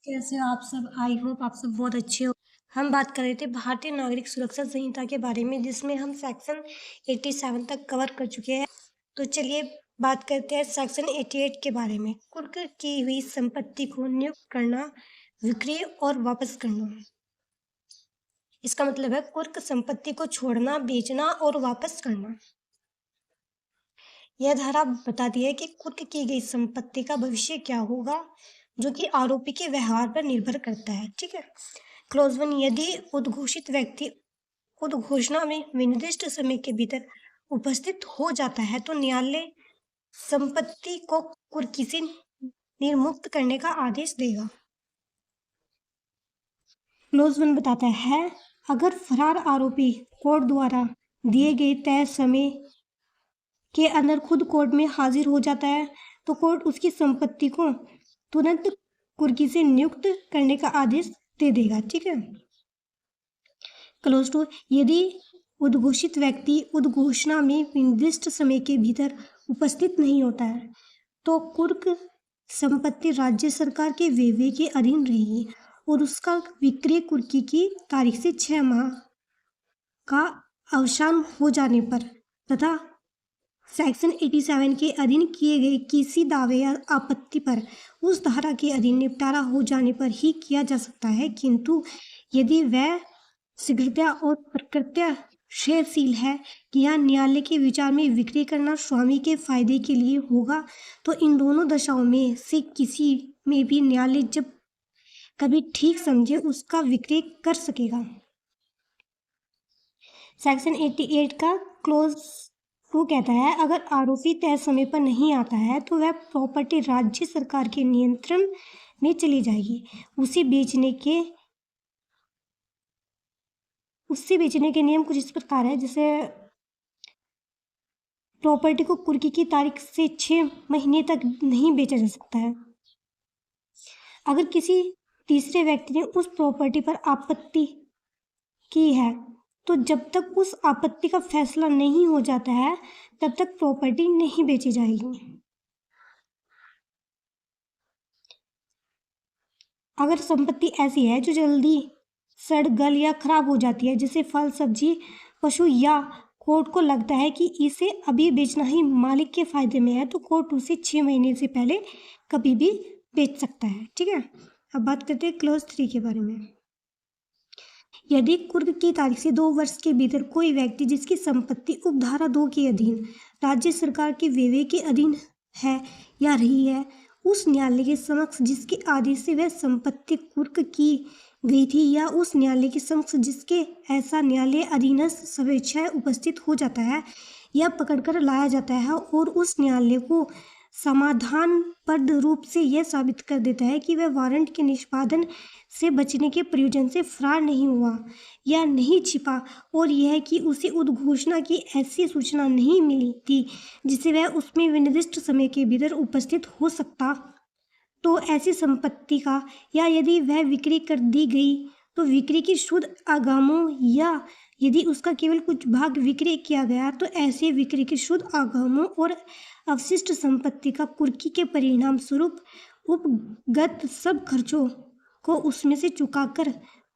कैसे हो आप सब? आई होप आप सब बहुत अच्छे हो। हम बात कर रहे थे भारतीय नागरिक सुरक्षा संहिता के बारे में, जिसमें हम सेक्शन 87 तक कवर कर चुके हैं। तो चलिए बात करते हैं सेक्शन 88 के बारे में। कुर्क की हुई संपत्ति को नियुक्त करना, विक्रय और वापस करना। इसका मतलब है कुर्क संपत्ति को छोड़ना, बेचना और वापस करना। यह धारा बताती है कि कुर्क की गई संपत्ति का भविष्य क्या होगा, जो कि आरोपी के व्यवहार पर निर्भर करता है। ठीक है। क्लोज 1, यदि उद्घोषित व्यक्ति उद्घोषणा में निर्दिष्ट समय के भीतर उपस्थित हो जाता है तो न्यायालय संपत्ति को कुर्की से निर्मुक्त करने का आदेश देगा। क्लोज 1 बताता है, अगर फरार आरोपी कोर्ट द्वारा दिए गए तय समय के अंदर खुद कोर्ट में हाजिर हो जाता है तो कोर्ट उसकी संपत्ति को तुरंत कुर्की से नियुक्त करने का आदेश दे देगा। ठीक है। क्लोज 2, यदि उद्घोषित व्यक्ति उद्घोषणा में निर्दिष्ट समय के भीतर उपस्थित नहीं होता है तो कुर्क संपत्ति राज्य सरकार के व्यय के अधीन रहेगी और उसका विक्रय कुर्की की तारीख से 6 माह का अवसान हो जाने पर तथा सेक्शन 87 के अधीन किए गए किसी दावे या आपत्ति पर उस धारा के अधीन निपटारा हो जाने पर ही किया जा सकता है, किंतु यदि वह शीघ्रता और प्रकृत्याशील है कि यह न्यायालय के विचार में विक्रय करना स्वामी के फायदे के लिए होगा तो इन दोनों दशाओं में से किसी में भी न्यायालय जब कभी ठीक समझे उसका विक्रय कर सकेगा। सेक्शन 88 का क्लोज 2 कहता है, अगर आरोपी तय समय पर नहीं आता है तो वह प्रॉपर्टी राज्य सरकार के नियंत्रण में चली जाएगी। उससे बेचने के नियम कुछ इस प्रकार है, जैसे प्रॉपर्टी को कुर्की की तारीख से 6 महीने तक नहीं बेचा जा सकता है। अगर किसी तीसरे व्यक्ति ने उस प्रॉपर्टी पर आपत्ति की है तो जब तक उस आपत्ति का फैसला नहीं हो जाता है तब तक प्रॉपर्टी नहीं बेची जाएगी। अगर संपत्ति ऐसी है जो जल्दी सड़ गल या खराब हो जाती है, जैसे फल, सब्जी, पशु, या कोर्ट को लगता है कि इसे अभी बेचना ही मालिक के फायदे में है तो कोर्ट उसे 6 महीने से पहले कभी भी बेच सकता है। ठीक है। अब बात करते हैं क्लोज 3 के बारे में। यदि कुर्क की तारीख से 2 वर्ष के भीतर कोई व्यक्ति जिसकी संपत्ति उपधारा 2 के अधीन राज्य सरकार के व्यय के अधीन है या रही है, उस न्यायालय के समक्ष जिसके आदेश से वह संपत्ति कुर्क की गई थी या उस न्यायालय के समक्ष जिसके ऐसा न्यायालय अधीनस्थ स्वेच्छाएं उपस्थित हो जाता है या पकड़कर लाया जाता है और उस न्यायालय को समाधानप्रद रूप से यह साबित कर देता है कि वह वारंट के निष्पादन से बचने के प्रयोजन से फरार नहीं हुआ या नहीं छिपा और यह कि उसे उद्घोषणा की ऐसी सूचना नहीं मिली थी जिसे वह उसमें निर्दिष्ट समय के भीतर उपस्थित हो सकता, तो ऐसी संपत्ति का या यदि वह बिक्री कर दी गई तो बिक्री की शुद्ध आगामों या यदि उसका केवल कुछ भाग विक्रय किया गया तो ऐसे बिक्री की शुद्ध आगामों और अवशिष्ट संपत्ति का कुर्की के परिणाम स्वरूप उपगत सब खर्चों को उसमें से चुकाकर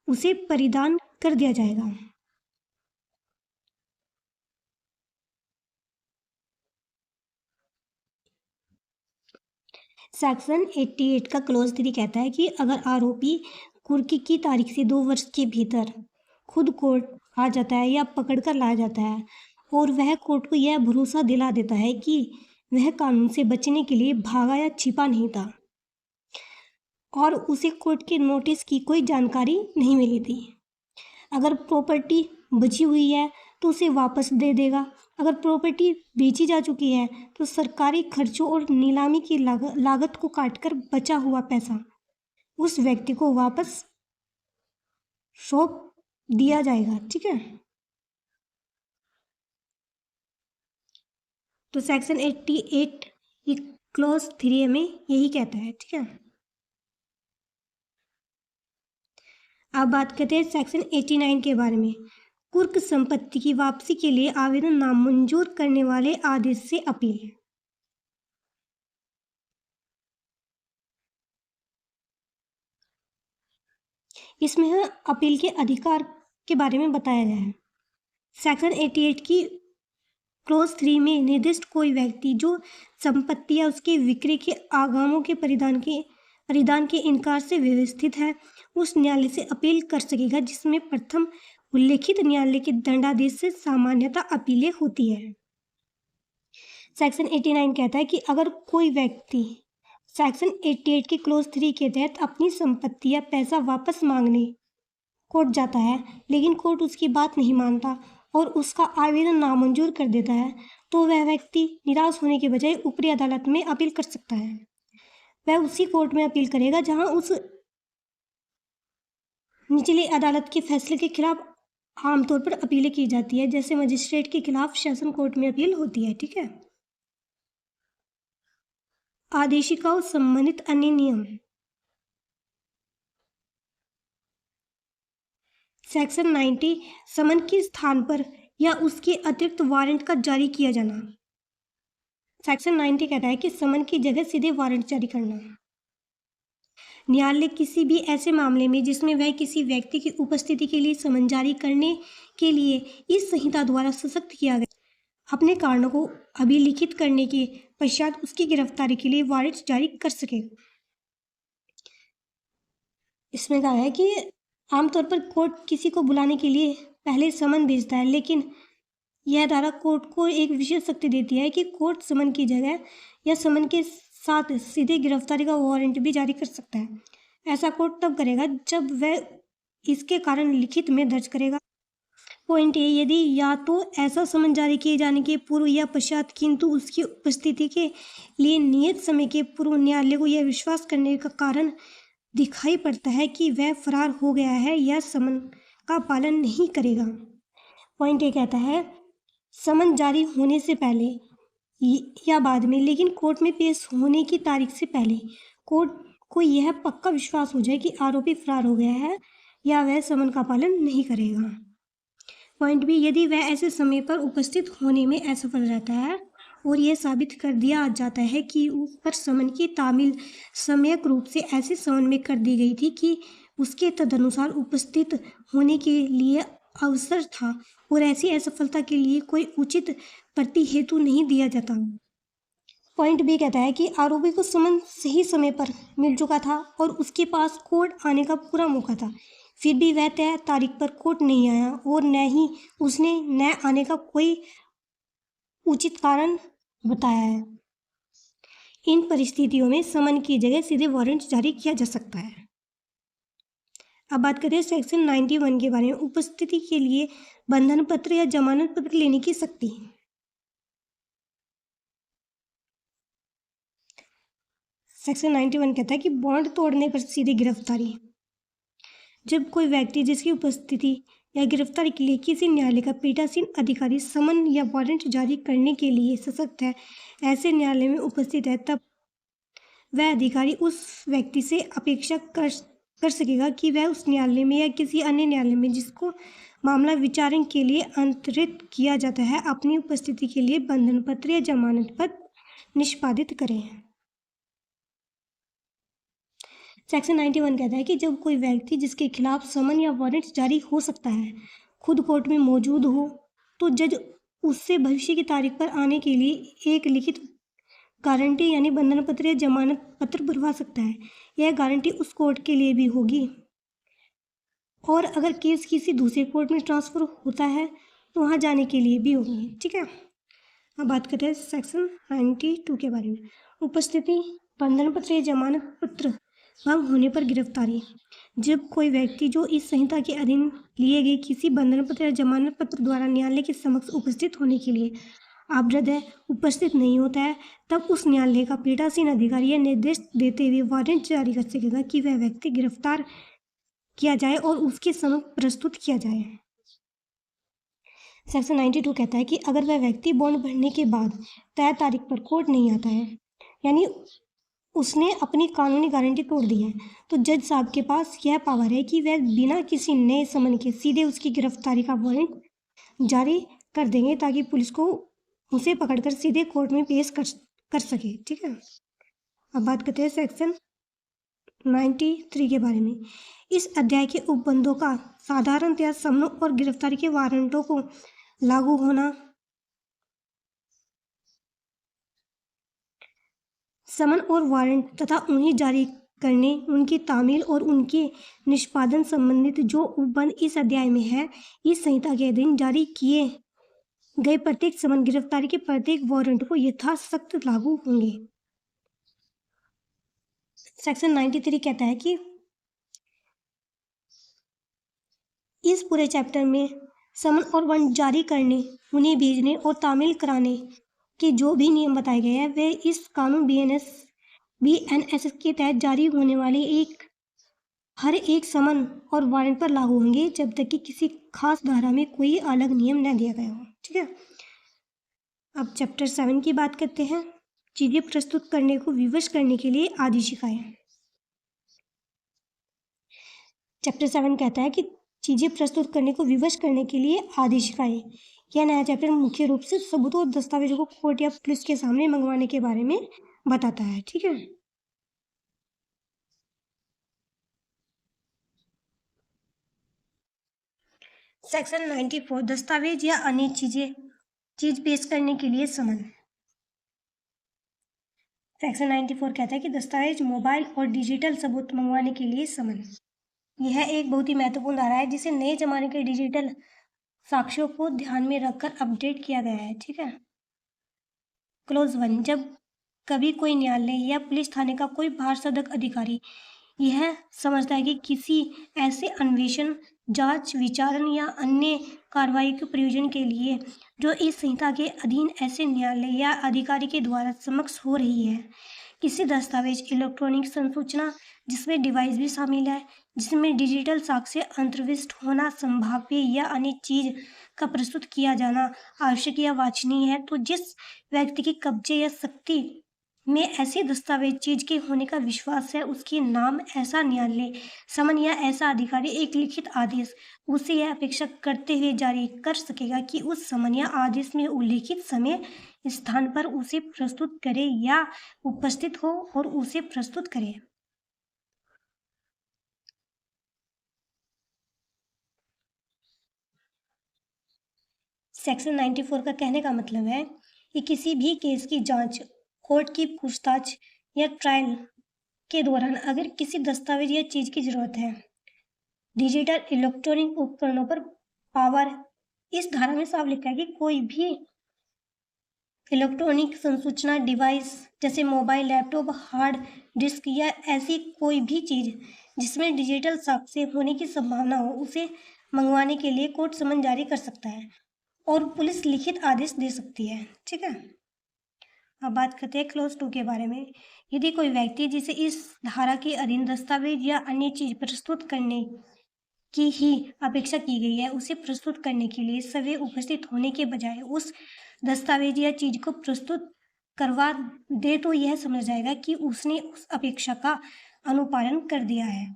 उसे परिधान कर दिया जाएगा। सेक्शन 88 का क्लोज 3 कहता है कि अगर आरोपी कुर्की की तारीख से 2 वर्ष के भीतर खुद कोर्ट आ जाता है या पकड़कर लाया जाता है और वह कोर्ट को यह भरोसा दिला देता है कि वह कानून से बचने के लिए भागा या छिपा नहीं था और उसे कोर्ट के नोटिस की कोई जानकारी नहीं मिली थी, अगर प्रॉपर्टी बची हुई है तो उसे वापस दे देगा, अगर प्रॉपर्टी बेची जा चुकी है तो सरकारी खर्चों और नीलामी की लागत को काटकर बचा हुआ पैसा उस व्यक्ति को वापस सौंप दिया जाएगा। ठीक है। तो सेक्शन 88 क्लोज 3 में यही कहता है। ठीक है। अब बात करते हैं सेक्शन 89 के बारे में। कुर्क संपत्ति की वापसी के लिए आवेदन नामंजूर करने वाले आदेश से अपील। इसमें अपील के अधिकार के बारे में बताया गया है। सेक्शन 88 की क्लॉज 3 में निर्दिष्ट कोई व्यक्ति जो संपत्ति या उसके विक्रय के आगामों के परिधान के इनकार से व्यवस्थित है, उस न्यायालय से अपील कर सकेगा जिसमें प्रथम उल्लेखित न्यायालय के दंडादेश से सामान्यतः अपीलें होती है। सेक्शन 89 कहता है कि अगर कोई व्यक्ति सेक्शन 88 की क्लॉज 3 के तहत अपनी संपत्ति या पैसा वापस मांगने कोर्ट जाता है, लेकिन कोर्ट उसकी बात नहीं मानता और उसका आवेदन नामंजूर कर देता है, तो वह व्यक्ति निराश होने के बजाय ऊपरी अदालत में अपील कर सकता है। वह उसी कोर्ट में अपील करेगा जहां उस निचली अदालत के फैसले के खिलाफ आमतौर पर अपीलें की जाती है, जैसे मजिस्ट्रेट के खिलाफ सेशन कोर्ट में अपील होती है। ठीक है। आदेशिका और संबंधित अन्य नियम। सेक्शन 90 समन के स्थान पर या उसके अतिरिक्त वारंट का जारी किया जाना। सेक्शन 90 कहता है कि समन की जगह सीधे वारंट जारी करना। न्यायालय किसी भी ऐसे मामले में जिसमें वह किसी व्यक्ति की उपस्थिति के लिए समन जारी करने के लिए इस संहिता द्वारा सशक्त किया गया अपने कारणों को अभिलिखित करने के पश्चात उसकी गिरफ्तारी के लिए वारंट जारी कर सकेगा। इसमें कहा है कि आमतौर पर कोर्ट किसी को बुलाने के लिए पहले समन भेजता है, लेकिन यह धारा कोर्ट को एक विशेष शक्ति देती है कि कोर्ट समन की जगह या समन के साथ सीधे गिरफ्तारी का वारंट भी जारी कर सकता है। ऐसा कोर्ट तब करेगा जब वह इसके कारण लिखित में दर्ज करेगा। पॉइंट ए, यदि या तो ऐसा समन जारी किए जाने के पूर्व या पश्चात किंतु उसकी उपस्थिति के लिए नियत समय के पूर्व न्यायालय को यह विश्वास करने का कारण दिखाई पड़ता है कि वह फरार हो गया है या समन का पालन नहीं करेगा। पॉइंट ए कहता है समन जारी होने से पहले या बाद में, लेकिन कोर्ट में पेश होने की तारीख से पहले कोर्ट को यह पक्का विश्वास हो जाए कि आरोपी फरार हो गया है या वह समन का पालन नहीं करेगा। पॉइंट बी, यदि वह ऐसे समय पर उपस्थित होने में असफल रहता है और यह साबित कर दिया जाता है कि उस पर समन की तामील सम्यक रूप से ऐसे समन में कर दी गई थी कि उसके तदनुसार उपस्थित होने के लिए अवसर था और ऐसी असफलता के लिए कोई उचित प्रति हेतु नहीं दिया जाता। पॉइंट बी कहता है कि आरोपी को समन सही समय पर मिल चुका था और उसके पास कोर्ट आने का पूरा मौका था, फिर भी वह तय तारीख पर कोर्ट नहीं आया और न ही उसने न आने का कोई उचित कारण बताया है। इन परिस्थितियों में समन की जगह सीधे वारंट जारी किया जा सकता है। अब बात करें सेक्शन 91 के बारे में। उपस्थिति के लिए बंधन पत्र या जमानत पत्र लेने की शक्ति। सेक्शन 91 कहता है कि बॉन्ड तोड़ने पर सीधे गिरफ्तारी। जब कोई व्यक्ति जिसकी उपस्थिति या गिरफ्तारी के लिए किसी न्यायालय का पीठासीन अधिकारी समन या वारंट जारी करने के लिए सशक्त है, ऐसे न्यायालय में उपस्थित है, तब वह अधिकारी उस व्यक्ति से अपेक्षा कर सकेगा कि वह उस न्यायालय में या किसी अन्य न्यायालय में जिसको मामला विचारण के लिए अंतरित किया जाता है, अपनी उपस्थिति के लिए बंधन पत्र या जमानत पत्र निष्पादित करें। सेक्शन 91 कहता है कि जब कोई व्यक्ति जिसके खिलाफ समन या वारंट जारी हो सकता है खुद कोर्ट में मौजूद हो, तो जज उससे भविष्य की तारीख पर आने के लिए एक लिखित गारंटी यानी बंधन पत्र या जमानत पत्र बुलवा सकता है। यह गारंटी उस कोर्ट के लिए भी होगी और अगर केस किसी दूसरे कोर्ट में ट्रांसफर होता है तो वहाँ जाने के लिए भी होगी। ठीक है। अब बात करते हैं सेक्शन 92 के बारे में। उपस्थिति, बंधन पत्र या जमानत पत्र भंग होने पर गिरफ्तारी। जब कोई व्यक्ति जो इस संहिता के अधीन लिए गए किसी बंधन पत्र या जमानत पत्र द्वारा न्यायालय के समक्ष उपस्थित होने के लिए आबद्ध है, उपस्थित नहीं होता है, तब उस न्यायालय का पीठासीन अधिकारी यह निर्देश देते हुए वारंट जारी कर सकेगा कि वह व्यक्ति गिरफ्तार किया जाए और उसके समक्ष प्रस्तुत किया जाए। सेक्शन 92 कहता है कि अगर वह व्यक्ति बॉन्ड भरने के बाद तय तारीख पर कोर्ट नहीं आता है, यानी उसने अपनी कानूनी गारंटी तोड़ दी है, तो जज साहब के पास यह पावर है कि वह बिना किसी नए समन के सीधे उसकी गिरफ्तारी का वारंट जारी कर देंगे ताकि पुलिस को उसे पकड़कर सीधे कोर्ट में पेश कर सके। ठीक है। अब बात करते हैं सेक्शन 93 के बारे में। इस अध्याय के उपबंधों का साधारणतया समनों और गिरफ्तारी के वारंटों को लागू होना, समन और वारंट तथा उन्हें जारी करने, उनकी तामील और उनके निष्पादन संबंधित जो उपबंध इस अध्याय में है, इस संहिता के अधीन जारी किए गए प्रत्येक समन, गिरफ्तारी के प्रत्येक वारंट को यथासक्त लागू होंगे। सेक्शन 93 कहता है कि इस पूरे चैप्टर में समन और वारंट जारी करने, उन्हें भेजने और तामील कराने के जो भी नियम बताए गए हैं वे इस कानून बीएनएस के तहत जारी होने वाले हर एक समन और वारंट पर लागू होंगे जब तक कि किसी खास धारा में कोई अलग नियम न दिया गया हो। ठीक है, अब चैप्टर 7 की बात करते हैं। चीजें प्रस्तुत करने को विवश करने के लिए आदि शिकाएं। चैप्टर 7 कहता है कि चीजें प्रस्तुत करने को विवश करने के लिए आदि शिकाएं। यह नया चैप्टर मुख्य रूप से सबूतों और दस्तावेजों को कोर्ट या पुलिस के सामने मंगवाने के बारे में बताता है। ठीक है, सेक्शन 94 दस्तावेज या अन्य चीज पेश करने के लिए समन। सेक्शन 94 कहता है कि दस्तावेज, मोबाइल और डिजिटल सबूत मंगवाने के लिए समन। यह एक बहुत ही महत्वपूर्ण धारा है जिसे नए जमाने के डिजिटल साक्ष्यों को ध्यान में रखकर अपडेट किया गया है। ठीक है, क्लोज 1 जब कभी कोई न्यायालय या पुलिस थाने का कोई पार्षद अधिकारी यह समझता है कि किसी ऐसे अन्वेषण, जांच, विचारण या अन्य कार्रवाई के प्रयोजन के लिए जो इस संहिता के अधीन ऐसे न्यायालय या अधिकारी के द्वारा समक्ष हो रही है, किसी दस्तावेज, इलेक्ट्रॉनिक संसूचना जिसमें डिवाइस भी शामिल है, जिसमें डिजिटल साक्ष्य अंतर्विष्ट होना संभाव्य या अन्य चीज का प्रस्तुत किया जाना आवश्यक या वांछनीय है, तो जिस व्यक्ति के कब्जे या शक्ति में ऐसे दस्तावेज चीज के होने का विश्वास है, उसके नाम ऐसा न्यायालय, समन या ऐसा अधिकारी एक लिखित आदेश उसे यह अपेक्षा करते हुए जारी कर सकेगा कि उस समन या आदेश में उल्लिखित समय, स्थान पर उसे प्रस्तुत करे या उपस्थित हो और उसे प्रस्तुत करे। सेक्शन 94 का कहने का मतलब है कि किसी भी केस की जांच, कोर्ट की पूछताछ या ट्रायल के दौरान अगर किसी दस्तावेज या चीज की जरूरत है, डिजिटल इलेक्ट्रॉनिक उपकरणों पर पावर, इस धारा में साफ लिखा है कि कोई भी इलेक्ट्रॉनिक संसूचना डिवाइस जैसे मोबाइल, लैपटॉप, हार्ड डिस्क या ऐसी कोई भी चीज जिसमें डिजिटल साक्ष्य होने की संभावना हो, उसे मंगवाने के लिए कोर्ट समन जारी कर सकता है और पुलिस लिखित आदेश दे सकती है। ठीक है, अब बात करते हैं क्लोज 2 के बारे में। यदि कोई व्यक्ति जिसे इस धारा के अधीन दस्तावेज या अन्य चीज प्रस्तुत करने की ही अपेक्षा की गई है, उसे प्रस्तुत करने के लिए सवे उपस्थित होने के बजाय उस दस्तावेज या चीज को प्रस्तुत करवा दे तो यह समझ जाएगा कि उसने उस अपेक्षा का अनुपालन कर दिया है।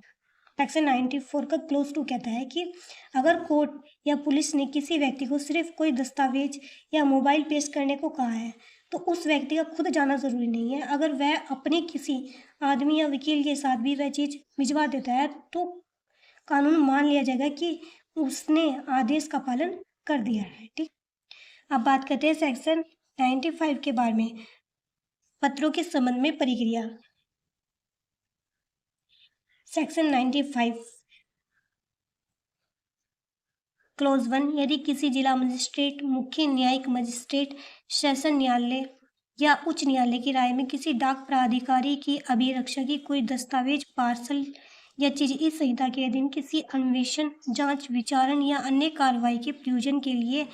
सेक्शन 94 का क्लोज 2 कहता है कि अगर कोर्ट या पुलिस ने किसी व्यक्ति को सिर्फ कोई दस्तावेज या मोबाइल पेश करने को कहा है, तो उस व्यक्ति का खुद जाना जरूरी नहीं है। अगर वह अपने किसी आदमी या वकील के साथ भी वह चीज भिजवा देता है तो कानून मान लिया जाएगा कि उसने आदेश का पालन कर दिया है। ठीक, अब बात करते हैं सेक्शन 95 के बारे में, पत्रों के संबंध में प्रक्रिया। सेक्शन 95 क्लोज 1 यदि किसी जिला मजिस्ट्रेट, मुख्य न्यायिक मजिस्ट्रेट, सेशन न्यायालय या उच्च न्यायालय की राय में किसी डाक प्राधिकारी की अभिरक्षा की कोई दस्तावेज, पार्सल या चीज इस संहिता के अधीन किसी अन्वेषण, जांच, विचारण या अन्य कार्रवाई के प्रयोजन के लिए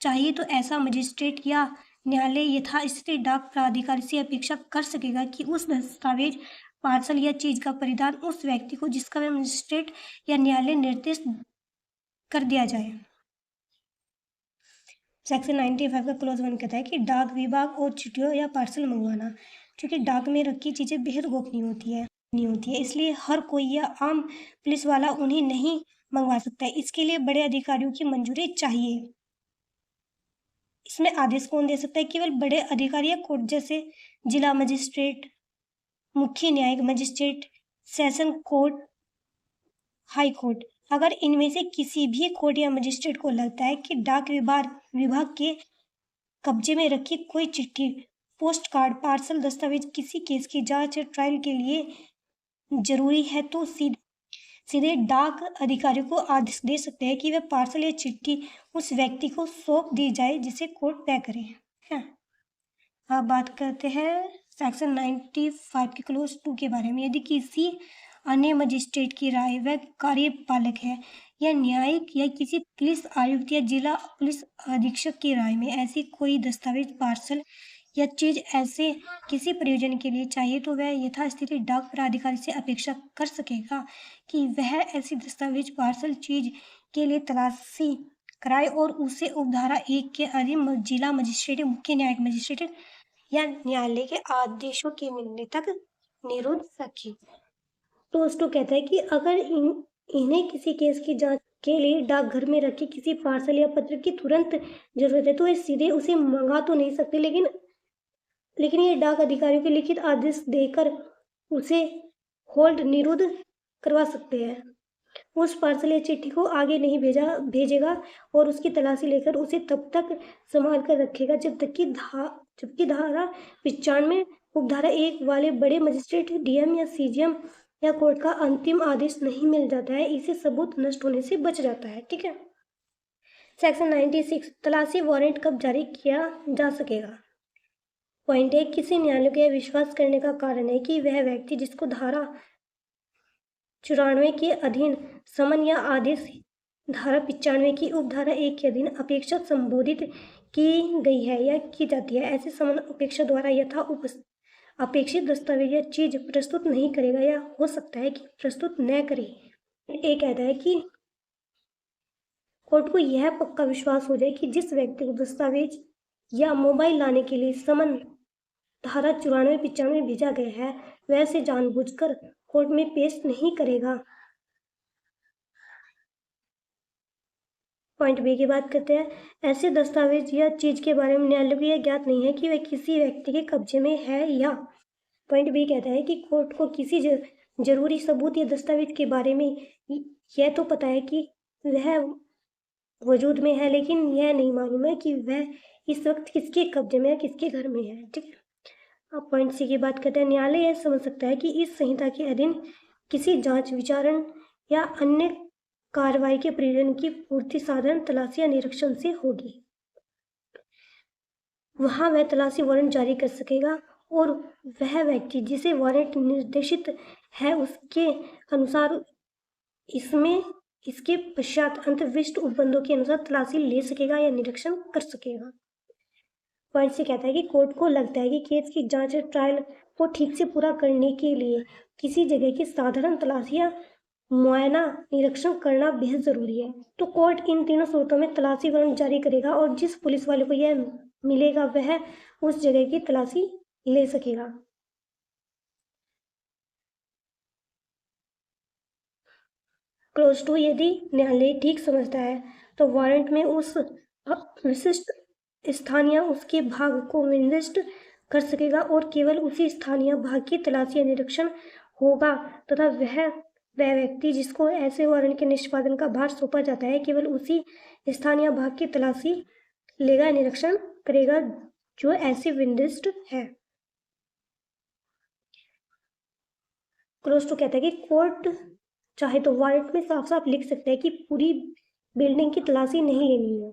चाहिए, तो ऐसा मजिस्ट्रेट या न्यायालय यथास्थिति डाक प्राधिकारी से अपेक्षा कर सकेगा कि उस दस्तावेज, पार्सल या चीज का परिधान उस व्यक्ति को जिसका वह मजिस्ट्रेट या न्यायालय निर्देश कर दिया जाए। सेक्शन 95 का क्लोज 1 कहता है कि डाक विभाग और चिट्ठियों या पार्सल मंगवाना, क्योंकि डाक में रखी चीजें बेहद गोपनीय होती है, इसलिए हर कोई या आम पुलिस वाला उन्हें नहीं मंगवा सकता है। इसके लिए बड़े अधिकारियों की मंजूरी चाहिए। इसमें आदेश कौन दे सकता है? केवल बड़े अधिकारी या कोर्ट जैसे जिला मजिस्ट्रेट, मुख्य न्यायिक magistrate, session court, high court. अगर इनमें से किसी भी कोर्ट या मजिस्ट्रेट को लगता है कि डाक विभाग के कब्जे में रखी कोई चिट्ठी, पोस्ट कार्ड, पार्सल, दस्तावेज किसी केस की जांच या ट्रायल के लिए जरूरी है तो सीधे डाक अधिकारियों को आदेश दे सकते हैं कि वह पार्सल या चिट्ठी उस व्यक्ति को सौंप दी जाए जिसे कोर्ट तय करे। है। अब बात करते हैं सेक्शन 95 के क्लोज 2 के बारे में। यदि किसी अन्य मजिस्ट्रेट की राय वह कार्यपालक है या न्यायिक या किसी पुलिस आयुक्त या जिला पुलिस अधीक्षक की राय में ऐसी कोई दस्तावेज, पार्सल या चीज ऐसे किसी प्रयोजन के लिए चाहिए तो वह यथास्थिति डाक प्राधिकारी से अपेक्षा कर सकेगा कि वह ऐसी दस्तावेज, पार्सल, चीज के लिए तलाशी कराए और उसे उपधारा 1 के अधीन जिला मजिस्ट्रेट, मुख्य न्यायिक मजिस्ट्रेट या न्यायालय के आदेशों के मिलने तक निरोध रखे। तो उसको कहता है कि अगर इन्हें किसी केस की जांच के लिए डाकघर में रखे किसी पार्सल या पत्र की तुरंत जरूरत है तो ये सीधे उसे मंगा तो नहीं सकते, लेकिन ये डाक अधिकारियों के लिखित आदेश देकर उसे होल्ड, निरुद्ध करवा सकते हैं। उस पार्सल या चिट्ठी को आगे नहीं भेजेगा और उसकी तलाशी लेकर उसे तब तक संभाल कर रखेगा जबकि धारा 95 उपधारा 1 वाले बड़े मजिस्ट्रेट, डीएम या सीजीएम या कोर्ट का अंतिम आदेश नहीं मिल जाता है, इसे सबूत नष्ट होने से बच जाता है। ठीक है। सेक्शन 96 तलाशी वारंट कब जारी किया जा सकेगा। पॉइंट 1 किसी न्यायालय को यह विश्वास करने का कारण है कि वह व्यक्ति जिसको धारा 94 के अधीन समन या आदेश धारा 95 की उपधारा 1 के अधीन अपेक्षा संबोधित की गई है या की जाती है, ऐसे समन अपेक्षा द्वारा यथा अपेक्षित दस्तावेज या चीज प्रस्तुत नहीं करेगा या हो सकता है कि प्रस्तुत न करे। एक कहता है कि कोर्ट को यह पक्का विश्वास हो जाए कि जिस व्यक्ति को दस्तावेज या मोबाइल लाने के लिए समन धारा 94-95 भेजा गया है वह से जानबूझकर कोर्ट में पेश नहीं करेगा। पॉइंट बी की बात करते हैं। ऐसे दस्तावेज या चीज के बारे में न्यायालय को यह ज्ञात नहीं है कि वह किसी व्यक्ति के कब्जे में है या। पॉइंट बी कहता है कि कोर्ट को किसी जरूरी सबूत या दस्तावेज के बारे में यह तो पता है कि वह वजूद में है, लेकिन यह नहीं मालूम है कि वह इस वक्त किसके कब्जे में है, किसके घर में है। ठीक है। अब पॉइंट सी की बात करते हैं। न्यायालय यह समझ सकता है कि इस संहिता के अधीन किसी जांच, विचारण या अन्य कार्रवाई के प्रयोजन की पूर्ति साधारण तलाशी या निरीक्षण से होगी। वहां वह तलाशी वारंट जारी कर सकेगा और वह व्यक्ति जिसे वारंट निर्देशित है उसके अनुसार इसके पश्चात अंतर्विष्ट उपबंधों के अनुसार तलाशी ले सकेगा या निरीक्षण कर सकेगा। पॉइंट से कहता है कि कोर्ट को लगता है कि केस की जांच ट्रायल को ठीक से पूरा करने के लिए किसी जगह की साधारण तलाशी या मुआयना निरीक्षण करना बेहद जरूरी है। तो कोर्ट इन तीनों सूरतों में तलाशी वारंट जारी करेगा और जिस पुलिस वाले को यह मिलेगा वह उस जगह की तलाशी ले सकेगा। क्लोज 2 यदि न्यायालय ठीक समझता है तो वारंट में उस विशिष्ट स्थान या उसके भाग को निर्दिष्ट कर सकेगा और केवल उसी स्थान या भाग की तलाशी या निरीक्षण होगा तथा वह व्यक्ति जिसको ऐसे वारंट के निष्पादन का भार सौंपा जाता है केवल उसी स्थान या भाग की तलाशी लेगा, निरीक्षण करेगा जो ऐसे विनिर्दिष्ट है। क्लोज 2 कहता है कि कोर्ट चाहे तो वारंट में साफ साफ लिख सकता है कि पूरी बिल्डिंग की तलाशी नहीं लेनी है,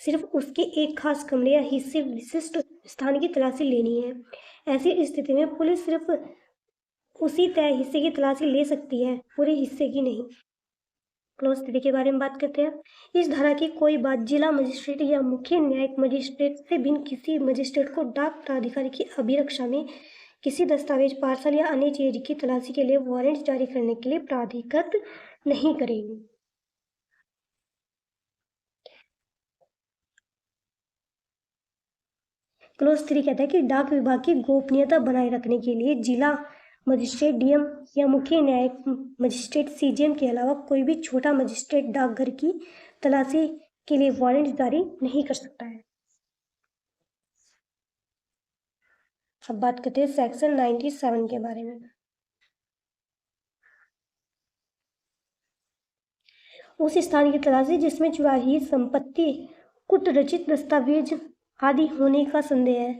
सिर्फ उसके एक खास कमरे या हिस्से, विशिष्ट स्थान की तलाशी लेनी है। ऐसी स्थिति में पुलिस सिर्फ उसी तय हिस्से की तलाशी ले सकती है, पूरे हिस्से की नहीं। क्लोज 3 के बारे में बात करते हैं। इस धारा की कोई बात जिला मजिस्ट्रेट या मुख्य न्यायिक मजिस्ट्रेट से भिन्न किसी मजिस्ट्रेट को डाक प्राधिकारी की अभिरक्षा में किसी दस्तावेज, पार्सल या अन्य चीज की तलाशी के लिए वारंट जारी करने के लिए प्राधिकृत नहीं करेगी। क्लोज 3 कहता है कि डाक विभाग की गोपनीयता बनाए रखने के लिए जिला मजिस्ट्रेट, डीएम या मुख्य न्यायिक मजिस्ट्रेट, सीजीएम के अलावा कोई भी छोटा मजिस्ट्रेट डाकघर की तलाशी के लिए वारंट जारी नहीं कर सकता है। अब बात करते हैं सेक्शन 97 के बारे में। उस स्थान की तलाशी जिसमें चुराही संपत्ति, कुट रचित दस्तावेज आदि होने का संदेह है।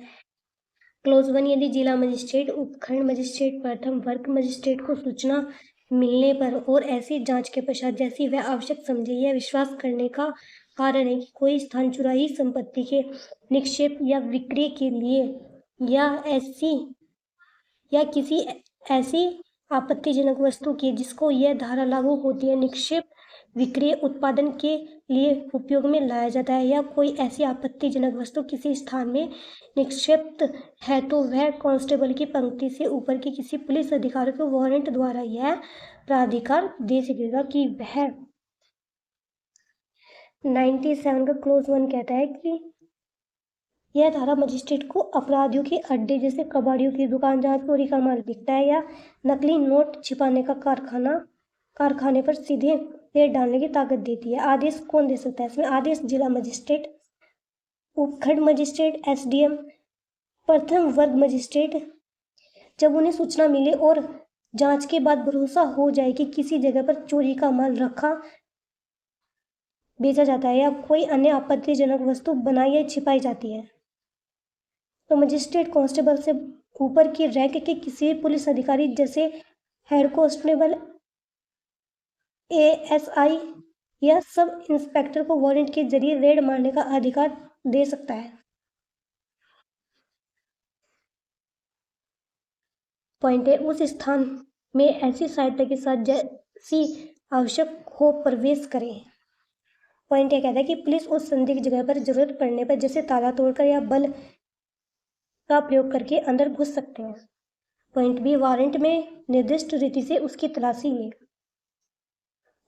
क्लोज 1, यदि जिला मजिस्ट्रेट, उपखंड मजिस्ट्रेट, प्रथम वर्ग मजिस्ट्रेट को सूचना मिलने पर और ऐसी जांच के पश्चात जैसी वह आवश्यक समझे या विश्वास करने का कारण है कि कोई स्थान चुराही संपत्ति के निक्षेप या विक्रय के लिए या किसी ऐसी आपत्तिजनक वस्तु की जिसको यह धारा लागू होती है, निक्षेप, विक्रय, उत्पादन के लिए उपयोग में लाया जाता है, या कोई ऐसी आपत्तिजनक वस्तु किसी स्थान में निक्षिप्त है, तो वह कांस्टेबल की पंक्ति से ऊपर के किसी पुलिस अधिकारी को वारंट द्वारा यह प्राधिकार दे सकेगा कि वह 97 का क्लोज 1 कहता है कि यह धारा मजिस्ट्रेट को अपराधियों के अड्डे जैसे कबाड़ियों की दुकान जहां चोरी का माल बिकता है या नकली नोट छिपाने का कारखाने पर सीधे रेड डालने की ताकत देती है। आदेश कौन दे सकता है? इसमें आदेश जिला मजिस्ट्रेट, उपखंड मजिस्ट्रेट, एसडीएम, प्रथम वर्ग मजिस्ट्रेट, जब उन्हें सूचना मिले और जांच के बाद भरोसा हो जाए कि किसी जगह पर चोरी का माल रखा, बेचा जाता है या कोई अन्य आपत्तिजनक वस्तु बनाई या छिपाई जाती है, तो मजिस्ट्रेट कांस्टेबल से ऊपर की रैंक के किसी पुलिस अधिकारी जैसे हेड कांस्टेबल, एएसआई या सब इंस्पेक्टर को वारंट के जरिए रेड मारने का अधिकार दे सकता है। पॉइंट है, उस स्थान में ऐसी सहायता के साथ जैसी आवश्यक हो प्रवेश करें। पॉइंट ये कहता है कि पुलिस उस संदिग्ध जगह पर जरूरत पड़ने पर जैसे ताला तोड़कर या बल का प्रयोग करके अंदर घुस सकते हैं। पॉइंट बी, वारंट में निर्दिष्ट रीति से उसकी तलाशी ले।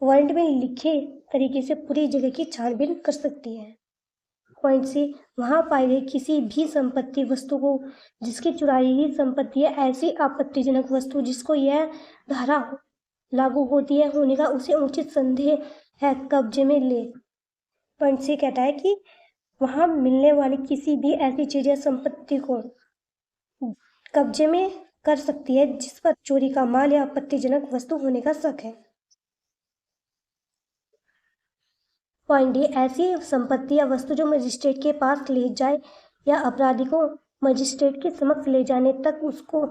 वारंट में लिखे तरीके से पूरी जगह की छानबीन कर सकती है। पॉइंट सी, वहां पाई गई किसी भी संपत्ति वस्तु को जिसकी चुराई हुई संपत्ति या ऐसी आपत्तिजनक वस्तु जिसको यह धारा लागू होती है होने का उसे उचित संदेह है, कब्जे में ले। पॉइंट सी कहता है कि वहां मिलने वाली किसी भी ऐसी चीज या संपत्ति को कब्जे में कर सकती है जिस पर चोरी का माल या आपत्तिजनक वस्तु होने का शक है। पॉइंट डी, ऐसी संपत्ति या वस्तु जो मजिस्ट्रेट के पास ले जाए या अपराधी को मजिस्ट्रेट के समक्ष ले जाने तक उसको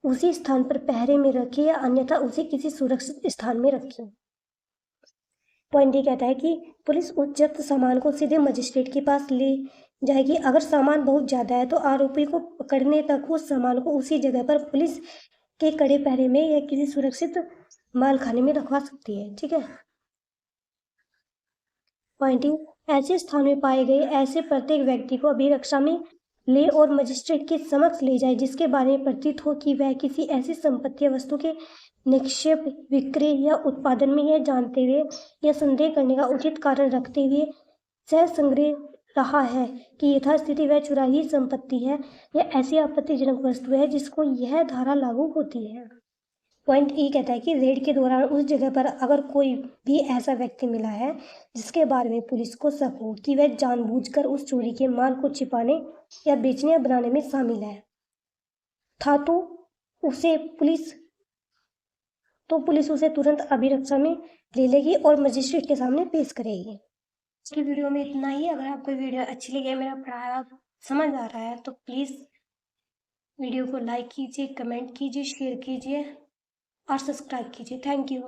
उसी स्थान पर पहरे में रखे या अन्यथा उसे किसी सुरक्षित स्थान में रखे। पॉइंट डी कहता है कि पुलिस उस जब्त सामान को सीधे मजिस्ट्रेट के पास ले जाएगी। अगर सामान बहुत ज्यादा है तो आरोपी को पकड़ने तक उस सामान को उसी जगह पर पुलिस के कड़े पहरे में या किसी सुरक्षित माल खाने में रखवा सकती है। ठीक है। पॉइंट, ऐसे स्थान में पाए गए ऐसे प्रत्येक व्यक्ति को अभिरक्षा में ले और मजिस्ट्रेट के समक्ष ले जाए जिसके बारे में प्रतीत हो कि वह किसी ऐसी संपत्ति या वस्तु के निक्षेप, विक्रय या उत्पादन में यह जानते हुए या संदेह करने का उचित कारण रखते हुए सह संग्रह रहा है कि यथास्थिति वह चुराही संपत्ति है या ऐसी आपत्तिजनक वस्तु है जिसको यह धारा लागू होती है। पॉइंट ई कहता है कि रेड के दौरान उस जगह पर अगर कोई भी ऐसा व्यक्ति मिला है जिसके बारे में पुलिस को शक हो कि वह जानबूझकर उस चोरी के माल को छिपाने या बेचने या बनाने में शामिल है तो पुलिस उसे तुरंत अभिरक्षा में ले लेगी और मजिस्ट्रेट के सामने पेश करेगी। इसकी वीडियो में इतना ही। अगर आपको वीडियो अच्छी लगी, मेरा पढ़ाया समझ आ रहा है, तो प्लीज़ वीडियो को लाइक कीजिए, कमेंट कीजिए, शेयर कीजिए और सब्सक्राइब कीजिए। Thank you.